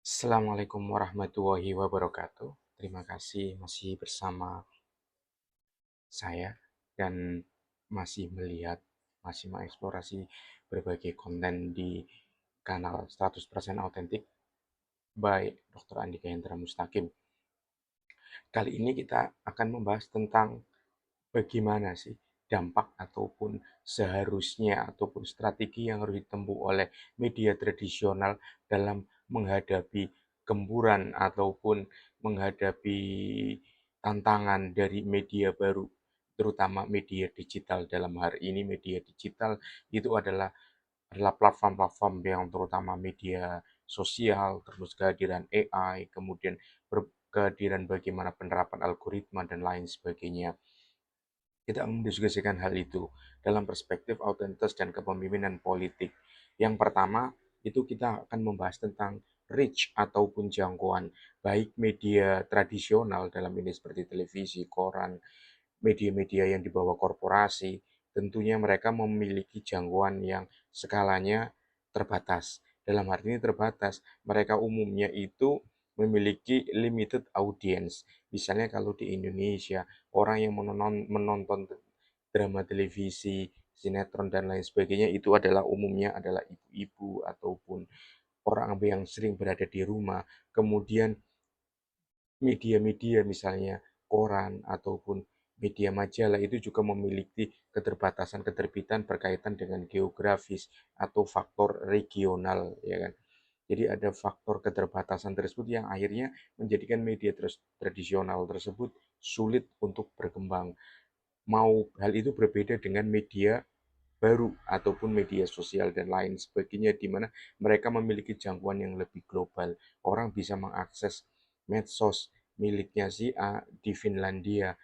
Assalamualaikum warahmatullahi wabarakatuh. Terima kasih masih bersama saya dan masih mengeksplorasi berbagai konten di kanal 100% Autentik by Dr. Andika Hendra Mustaqim. Kali ini kita akan membahas tentang bagaimana sih dampak ataupun seharusnya ataupun strategi yang harus ditempuh oleh media tradisional dalam menghadapi gempuran ataupun menghadapi tantangan dari media baru, terutama media digital. Dalam hari ini media digital itu adalah platform-platform yang terutama media sosial, terus kehadiran AI, kemudian kehadiran bagaimana penerapan algoritma dan lain sebagainya. Kita mendiskusikan hal itu dalam perspektif autentitas dan kepemimpinan politik. Yang pertama, itu kita akan membahas tentang reach ataupun jangkauan, baik media tradisional dalam ini seperti televisi, koran, media-media yang dibawa korporasi, tentunya mereka memiliki jangkauan yang skalanya terbatas. Dalam arti ini terbatas, mereka umumnya itu memiliki limited audience. Misalnya kalau di Indonesia, orang yang menonton drama televisi, sinetron dan lain sebagainya itu umumnya adalah ibu-ibu ataupun orang yang sering berada di rumah. Kemudian media-media misalnya koran ataupun media majalah itu juga memiliki keterbatasan keterbitan berkaitan dengan geografis atau faktor regional, ya kan. Jadi ada faktor keterbatasan tersebut yang akhirnya menjadikan media tradisional tersebut sulit untuk berkembang. Mau hal itu berbeda dengan media baru ataupun media sosial dan lain sebagainya di mana mereka memiliki jangkauan yang lebih global. Orang bisa mengakses medsos miliknya si A di Finlandia.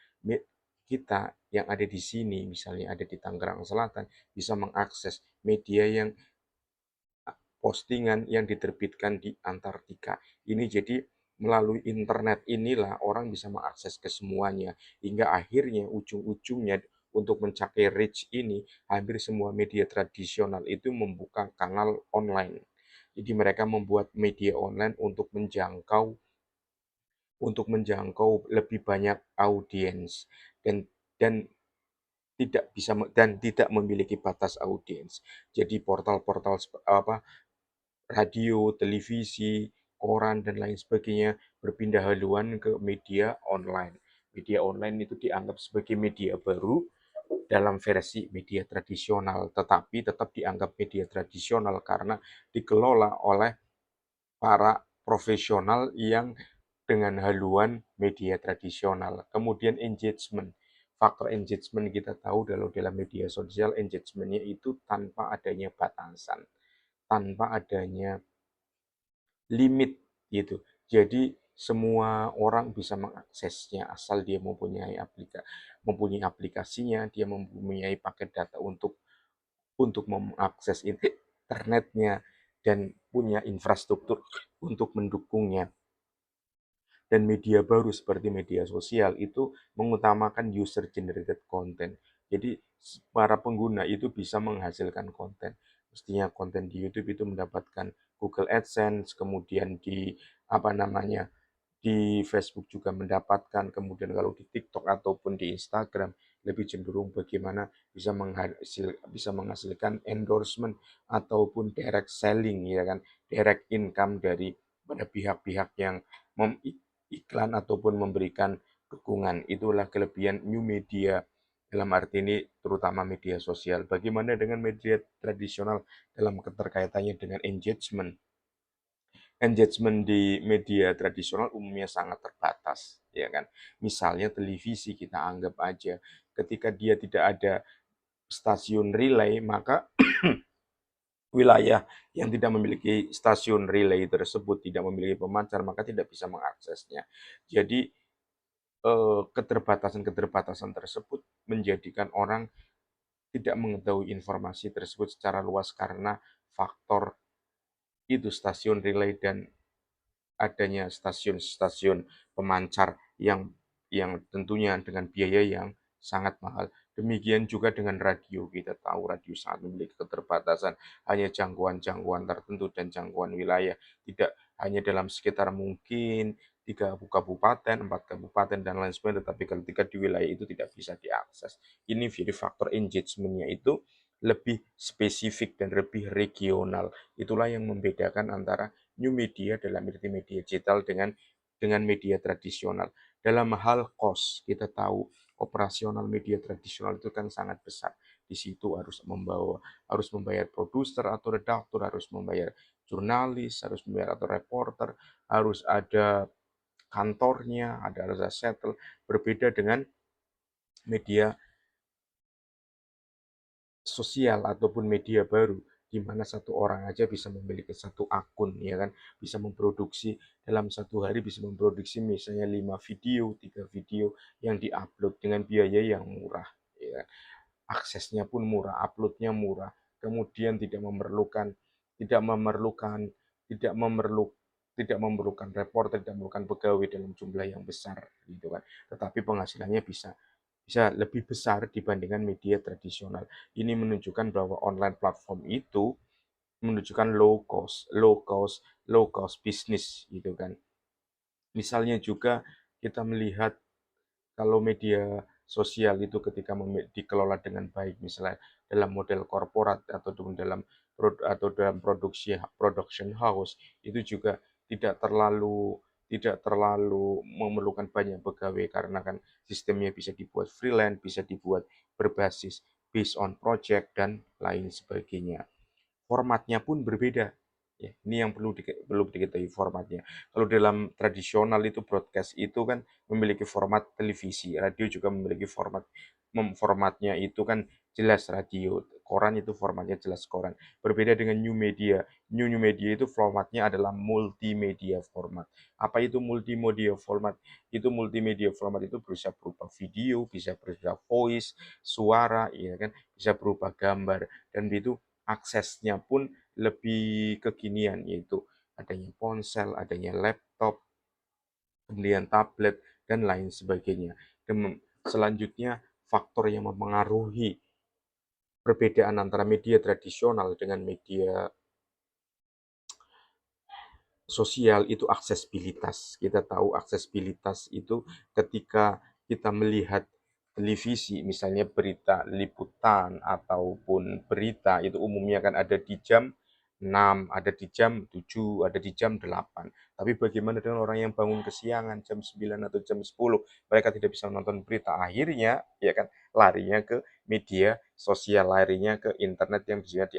Kita yang ada di sini, misalnya ada di Tangerang Selatan, bisa mengakses media yang postingan yang diterbitkan di Antartika. Ini jadi melalui internet inilah orang bisa mengakses ke semuanya hingga akhirnya ujung-ujungnya untuk mencapai reach ini hampir semua media tradisional itu membuka kanal online. Jadi mereka membuat media online untuk menjangkau lebih banyak audiens dan tidak memiliki batas audiens. Jadi portal-portal apa radio, televisi, koran, dan lain sebagainya berpindah haluan ke media online. Media online itu dianggap sebagai media baru dalam versi media tradisional, tetapi tetap dianggap media tradisional karena dikelola oleh para profesional yang dengan haluan media tradisional. Kemudian engagement. Faktor engagement kita tahu dalam media sosial, engagementnya itu tanpa adanya batasan, tanpa adanya limit gitu. Jadi semua orang bisa mengaksesnya asal dia mempunyai aplikasinya, dia mempunyai paket data untuk mengakses internetnya dan punya infrastruktur untuk mendukungnya. Dan media baru seperti media sosial itu mengutamakan user generated content. Jadi para pengguna itu bisa menghasilkan konten. Mestinya konten di YouTube itu mendapatkan Google AdSense, kemudian di Facebook juga mendapatkan, kemudian kalau di TikTok ataupun di Instagram lebih cenderung bagaimana bisa menghasilkan endorsement ataupun direct selling, ya kan, direct income dari pada pihak-pihak yang iklan ataupun memberikan dukungan. Itulah kelebihan new media dalam arti ini terutama media sosial. Bagaimana dengan media tradisional dalam keterkaitannya dengan engagement? Engagement di media tradisional umumnya sangat terbatas, ya kan. Misalnya televisi kita anggap aja, ketika dia tidak ada stasiun relay, maka wilayah yang tidak memiliki stasiun relay tersebut tidak memiliki pemancar, maka tidak bisa mengaksesnya. Jadi keterbatasan-keterbatasan tersebut menjadikan orang tidak mengetahui informasi tersebut secara luas karena faktor itu stasiun relay dan adanya stasiun-stasiun pemancar yang tentunya dengan biaya yang sangat mahal. Demikian juga dengan radio, kita tahu radio sangat memiliki keterbatasan, hanya jangkauan-jangkauan tertentu dan jangkauan wilayah, tidak hanya dalam sekitar mungkin 3 kabupaten, 4 kabupaten, dan lain sebagainya, tetapi ketika di wilayah itu tidak bisa diakses. Ini jadi faktor engagement-nya itu lebih spesifik dan lebih regional. Itulah yang membedakan antara new media dalam arti media digital dengan media tradisional. Dalam hal cost, kita tahu operasional media tradisional itu kan sangat besar. Di situ harus membayar produser atau redaktur, harus membayar jurnalis, harus membayar atau reporter, harus ada kantornya, harus ada settle. Berbeda dengan media sosial ataupun media baru, di mana satu orang aja bisa memiliki satu akun, ya kan, bisa memproduksi dalam satu hari, bisa memproduksi misalnya 5 video, 3 video yang diupload dengan biaya yang murah, ya kan. Aksesnya pun murah, uploadnya murah, kemudian tidak memerlukan tidak memerlu tidak memerlukan reporter, tidak memerlukan pegawai dalam jumlah yang besar, gitu kan. Tetapi penghasilannya bisa bisa lebih besar dibandingkan media tradisional. Ini menunjukkan bahwa online platform itu menunjukkan low cost bisnis, gitu kan. Misalnya juga kita melihat kalau media sosial itu ketika dikelola dengan baik, misalnya dalam model korporat atau dalam production house, itu juga tidak terlalu tidak terlalu memerlukan banyak pegawai, karena kan sistemnya bisa dibuat freelance, bisa dibuat berbasis based on project dan lain sebagainya. Formatnya pun berbeda. Ya, ini yang perlu diketahui formatnya. Kalau dalam tradisional itu broadcast itu kan memiliki format televisi, radio juga memiliki formatnya itu kan jelas radio, koran itu formatnya jelas koran. Berbeda dengan new media. New media itu formatnya adalah multimedia format. Apa itu multimedia format? Itu multimedia format itu bisa berupa video, bisa berupa voice, suara, ya kan, bisa berupa gambar, dan itu aksesnya pun lebih kekinian, yaitu adanya ponsel, adanya laptop, kemudian tablet, dan lain sebagainya. Dan selanjutnya, faktor yang mempengaruhi perbedaan antara media tradisional dengan media sosial itu aksesibilitas. Kita tahu aksesibilitas itu ketika kita melihat televisi, misalnya berita liputan ataupun berita, itu umumnya kan ada di jam 6, ada di jam 7, ada di jam 8. Tapi bagaimana dengan orang yang bangun kesiangan jam 9 atau jam 10, mereka tidak bisa menonton berita. Akhirnya ya kan larinya ke media sosial, larinya ke internet yang bisa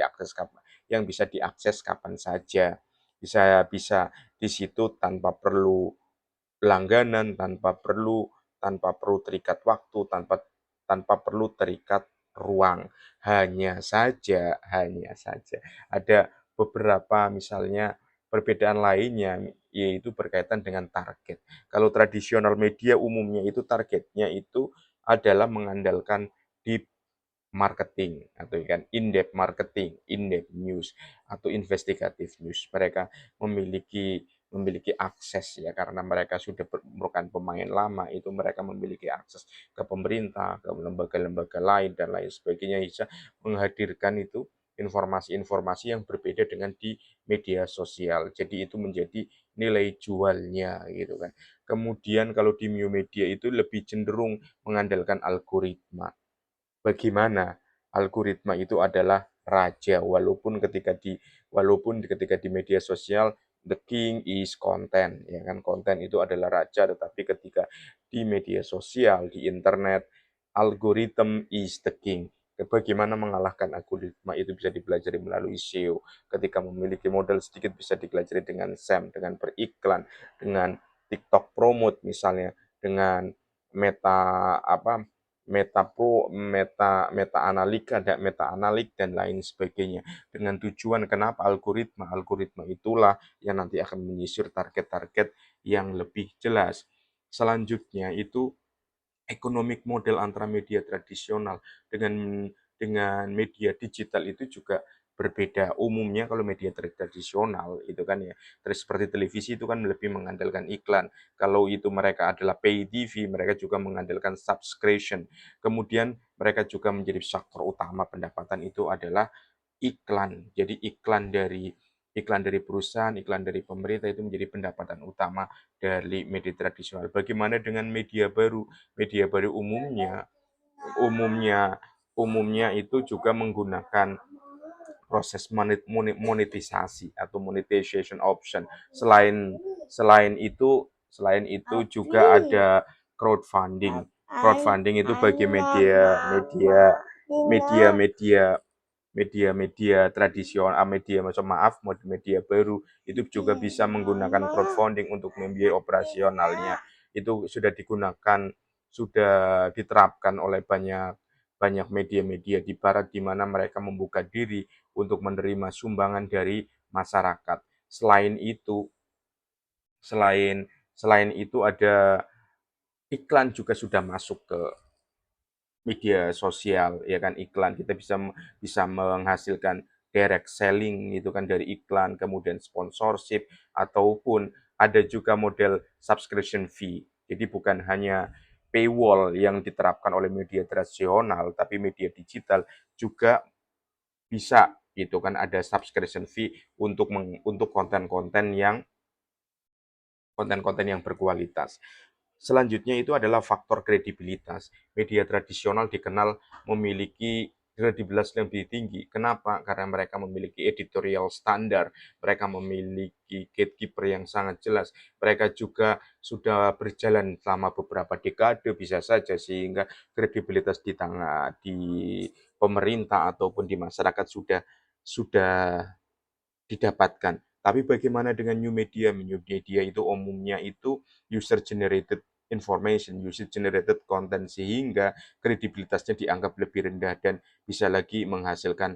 diakses kapan saja. Bisa bisa di situ tanpa perlu terikat waktu, tanpa tanpa perlu terikat ruang. Hanya saja ada beberapa misalnya perbedaan lainnya, yaitu berkaitan dengan target. Kalau tradisional media umumnya itu targetnya itu adalah mengandalkan deep marketing, atau kan in-depth marketing, in-depth news, atau investigative news. Mereka memiliki memiliki akses, ya, karena mereka sudah merupakan pemain lama, itu mereka memiliki akses ke pemerintah, ke lembaga-lembaga lain dan lain sebagainya, bisa menghadirkan itu informasi-informasi yang berbeda dengan di media sosial. Jadi itu menjadi nilai jualnya, gitu kan. Kemudian kalau di new media itu lebih cenderung mengandalkan algoritma. Bagaimana algoritma itu adalah raja, walaupun ketika di media sosial the king is content, ya kan, konten itu adalah raja, tetapi ketika di media sosial, di internet, algorithm is the king. Bagaimana mengalahkan algoritma itu bisa dipelajari melalui SEO. Ketika memiliki modal sedikit bisa dipelajari dengan SEM, dengan beriklan, dengan TikTok promote misalnya, dengan meta apa Meta Pro, Meta Analytica, dan Meta Analytic dan lain sebagainya. Dengan tujuan kenapa algoritma itulah yang nanti akan menyisir target-target yang lebih jelas. Selanjutnya itu economic model antara media tradisional dengan media digital itu juga berbeda. Umumnya kalau media tradisional itu kan ya, terus seperti televisi itu kan lebih mengandalkan iklan. Kalau itu mereka adalah pay TV, mereka juga mengandalkan subscription. Kemudian mereka juga menjadi faktor utama pendapatan itu adalah iklan. Jadi iklan dari perusahaan, iklan dari pemerintah itu menjadi pendapatan utama dari media tradisional. Bagaimana dengan media baru? Media baru umumnya umumnya itu juga menggunakan proses monetisasi atau monetization option. Selain itu juga ada crowdfunding. Crowdfunding itu bagi media tradisional, media baru itu juga bisa menggunakan crowdfunding untuk membiayai operasionalnya. Itu sudah diterapkan oleh banyak banyak media-media di barat di mana mereka membuka diri untuk menerima sumbangan dari masyarakat. Selain itu, selain selain itu ada iklan juga sudah masuk ke media sosial, ya kan, iklan kita bisa menghasilkan direct selling itu kan dari iklan, kemudian sponsorship ataupun ada juga model subscription fee. Jadi bukan hanya paywall yang diterapkan oleh media tradisional, tapi media digital juga bisa gitu kan ada subscription fee untuk konten-konten yang berkualitas. Selanjutnya itu adalah faktor kredibilitas. Media tradisional dikenal memiliki kredibilitas yang lebih tinggi. Kenapa? Karena mereka memiliki editorial standar, mereka memiliki gatekeeper yang sangat jelas, mereka juga sudah berjalan selama beberapa dekade bisa saja sehingga kredibilitas di pemerintah ataupun di masyarakat sudah didapatkan. Tapi bagaimana dengan new media? New media itu umumnya itu user generated information, user generated content sehingga kredibilitasnya dianggap lebih rendah dan bisa lagi menghasilkan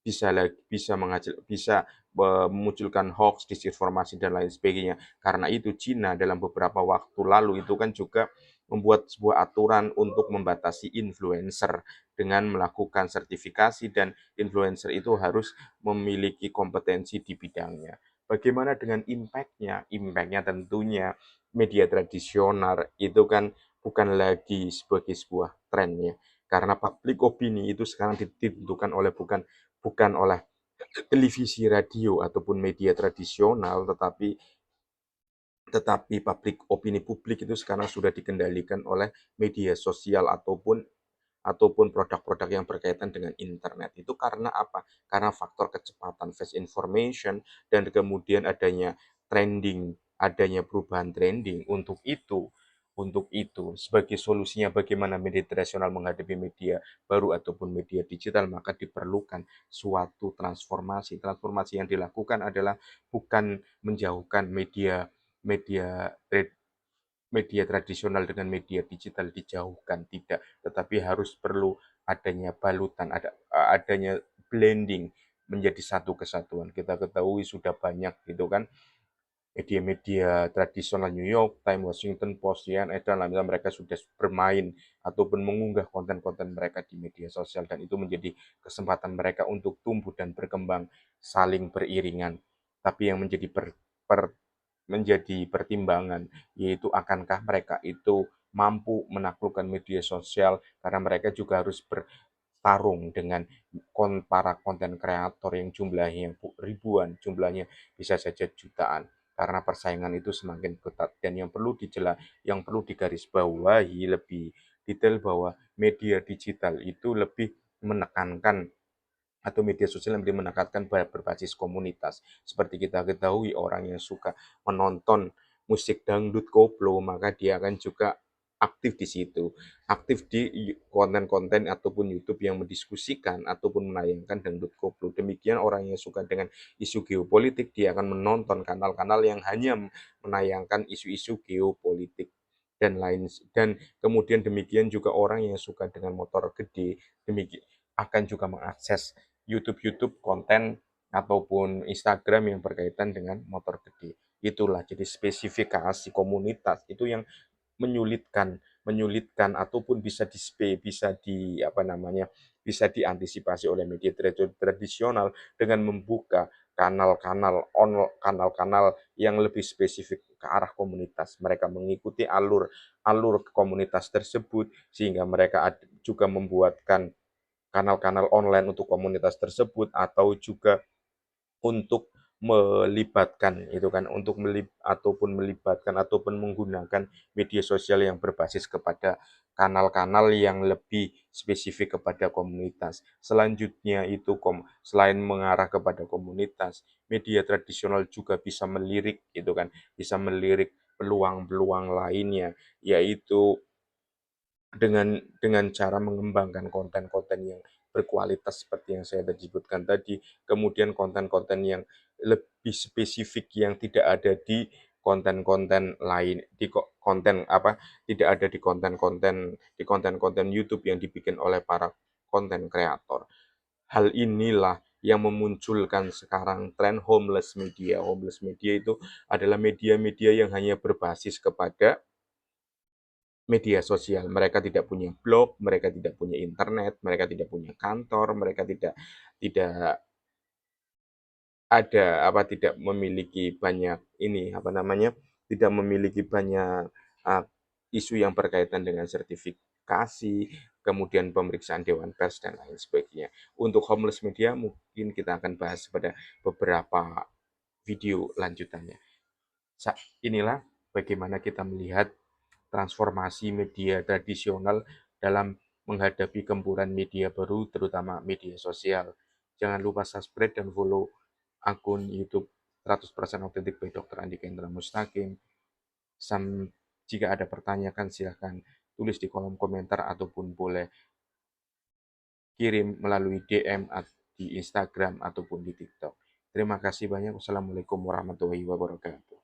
bisa memunculkan hoax, disinformasi dan lain sebagainya. Karena itu Cina dalam beberapa waktu lalu itu kan juga membuat sebuah aturan untuk membatasi influencer dengan melakukan sertifikasi dan influencer itu harus memiliki kompetensi di bidangnya. Bagaimana dengan impact-nya? Impact-nya tentunya media tradisional itu kan bukan lagi sebagai sebuah tren ya. Karena public opini itu sekarang ditentukan oleh bukan oleh televisi, radio ataupun media tradisional, tetapi opini publik itu sekarang sudah dikendalikan oleh media sosial ataupun produk-produk yang berkaitan dengan internet. Itu karena apa? Karena faktor kecepatan fast information dan kemudian adanya perubahan trending. Untuk itu, sebagai solusinya bagaimana media tradisional menghadapi media baru ataupun media digital, maka diperlukan suatu transformasi. Transformasi yang dilakukan adalah bukan menjauhkan media media tradisional dengan media digital dijauhkan, tidak, tetapi harus perlu adanya balutan, adanya blending menjadi satu kesatuan. Kita ketahui sudah banyak gitu kan media-media tradisional New York Times, Washington Post, CNN, dan lain-lain mereka sudah bermain ataupun mengunggah konten-konten mereka di media sosial dan itu menjadi kesempatan mereka untuk tumbuh dan berkembang saling beriringan. Tapi yang menjadi pertimbangan yaitu akankah mereka itu mampu menaklukkan media sosial karena mereka juga harus bertarung dengan para konten kreator yang jumlahnya ribuan, jumlahnya bisa saja jutaan karena persaingan itu semakin ketat dan yang perlu digarisbawahi lebih detail bahwa media digital itu lebih menekankan atau media sosial yang lebih menekankan berbasis komunitas. Seperti kita ketahui orang yang suka menonton musik dangdut koplo, maka dia akan juga aktif di situ, aktif di konten-konten ataupun YouTube yang mendiskusikan ataupun menayangkan dangdut koplo. Demikian orang yang suka dengan isu geopolitik, dia akan menonton kanal-kanal yang hanya menayangkan isu-isu geopolitik dan kemudian demikian juga orang yang suka dengan motor gede demikian akan juga mengakses YouTube konten ataupun Instagram yang berkaitan dengan motor gede. Itulah jadi spesifikasi komunitas itu yang menyulitkan menyulitkan ataupun bisa di apa namanya bisa diantisipasi oleh media tradisional dengan membuka kanal-kanal yang lebih spesifik ke arah komunitas. Mereka mengikuti alur alur komunitas tersebut sehingga mereka juga membuatkan kanal-kanal online untuk komunitas tersebut atau juga untuk melibatkan itu kan, untuk ataupun menggunakan media sosial yang berbasis kepada kanal-kanal yang lebih spesifik kepada komunitas. Selanjutnya itu selain mengarah kepada komunitas, media tradisional juga bisa melirik gitu kan, bisa melirik peluang-peluang lainnya, yaitu dengan cara mengembangkan konten-konten yang berkualitas seperti yang saya tadi sebutkan tadi, kemudian konten-konten yang lebih spesifik yang tidak ada di konten-konten lain, tidak ada di konten-konten YouTube yang dibikin oleh para konten kreator. Hal inilah yang memunculkan sekarang tren homeless media. Homeless media itu adalah media-media yang hanya berbasis kepada media sosial. Mereka tidak punya blog, mereka tidak punya internet, mereka tidak punya kantor, mereka tidak tidak memiliki banyak tidak memiliki banyak isu yang berkaitan dengan sertifikasi, kemudian pemeriksaan Dewan Pers dan lain sebagainya. Untuk homeless media mungkin kita akan bahas pada beberapa video lanjutannya. Inilah bagaimana kita melihat transformasi media tradisional dalam menghadapi gempuran media baru, terutama media sosial. Jangan lupa subscribe dan follow akun YouTube 100% Authentic by Dr. Andika Indra Mustaqim. Jika ada pertanyaan, silahkan tulis di kolom komentar ataupun boleh kirim melalui DM di Instagram ataupun di TikTok. Terima kasih banyak. Wassalamualaikum warahmatullahi wabarakatuh.